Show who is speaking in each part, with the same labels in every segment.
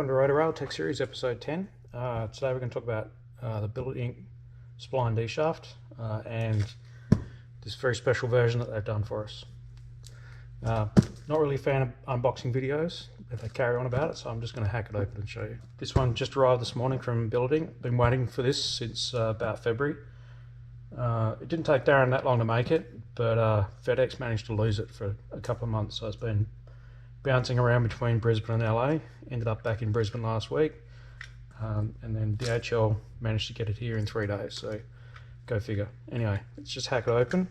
Speaker 1: welcome to RotaRail Tech Series episode 10. Today we're going to talk about the Billet Inc spline D shaft and this very special version that they've done for us. Not really a fan of unboxing videos if they carry on about it, so I'm just going to hack it open and show you. This one just arrived this morning from Billet Inc. Been waiting for this since about February. It didn't take Darren that long to make it, but FedEx managed to lose it for a couple of months, so it's been bouncing around between Brisbane and LA. Ended up back in Brisbane last week, and then DHL managed to get it here in 3 days, so go figure. Anyway, let's just hack it open.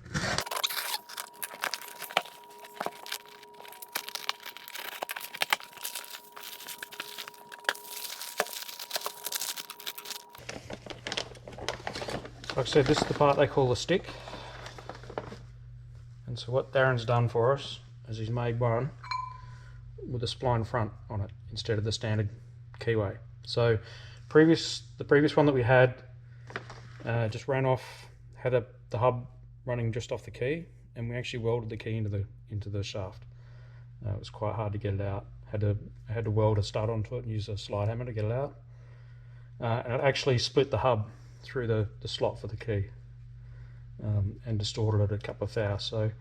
Speaker 1: Like I said, this is the part they call the stick. And so what Darren's done for us is he's made one with a spline front on it instead of the standard keyway. So the previous one that we had just ran off, had the hub running just off the key, and we actually welded the key into the shaft. It was quite hard to get it out. I had to weld a stud onto it and use a slide hammer to get it out. And it actually split the hub through the slot for the key and distorted it a couple of thou. So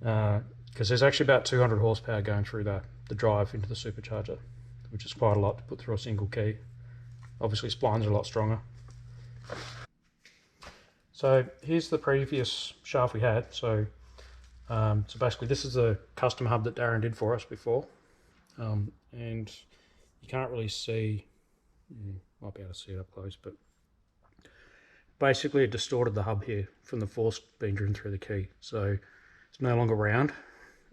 Speaker 1: because there's actually about 200 horsepower going through the drive into the supercharger, which is quite a lot to put through a single key. Obviously splines are a lot stronger. So here's the previous shaft we had. So basically this is a custom hub that Darren did for us before, and you can't really see, you might be able to see it up close, but basically it distorted the hub here from the force being driven through the key, so it's no longer round.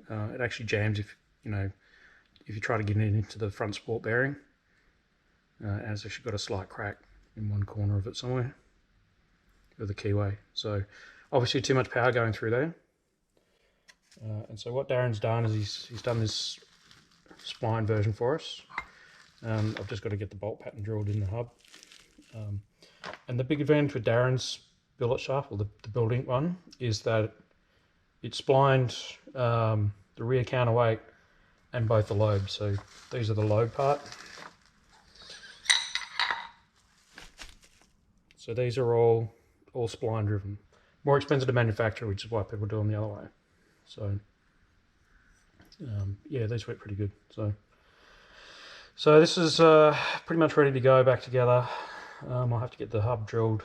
Speaker 1: It actually jams if you try to get it into the front support bearing, and it's actually got a slight crack in one corner of it somewhere of the keyway. So obviously too much power going through there, and so what Darren's done is he's done this spline version for us. I've just got to get the bolt pattern drilled in the hub. And the big advantage with Darren's billet shaft, or the Billet Inc one, is that it splined the rear counterweight and both the lobes. So these are the lobe part. So these are all spline driven. More expensive to manufacture, which is why people do them the other way. So yeah, these work pretty good. So this is pretty much ready to go back together. I'll have to get the hub drilled.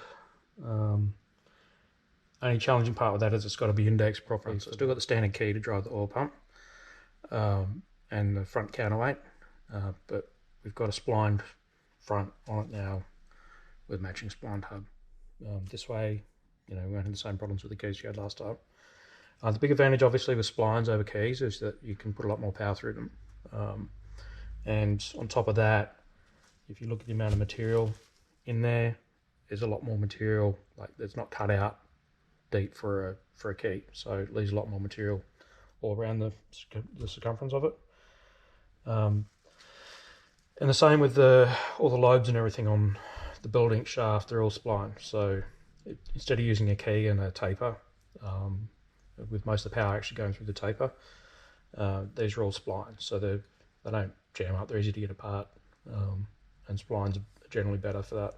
Speaker 1: Only challenging part with that is it's got to be indexed properly. So I've still got the standard key to drive the oil pump and the front counterweight, but we've got a splined front on it now with matching splined hub. This way, we won't have the same problems with the keys you had last time. The big advantage obviously with splines over keys is that you can put a lot more power through them. And on top of that, if you look at the amount of material in there's a lot more material, like it's not cut out deep for a key, so it leaves a lot more material all around the circumference of it. And the same with all the lobes and everything on the Billet Inc shaft, they're all spline. So instead of using a key and a taper, with most of the power actually going through the taper, these are all spline, so they don't jam up, they're easy to get apart, and splines are generally better for that,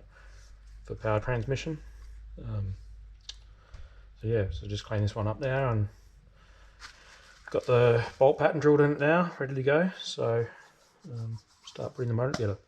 Speaker 1: for power transmission. So yeah, so just clean this one up now, and got the bolt pattern drilled in it now, ready to go. So start putting the motor together.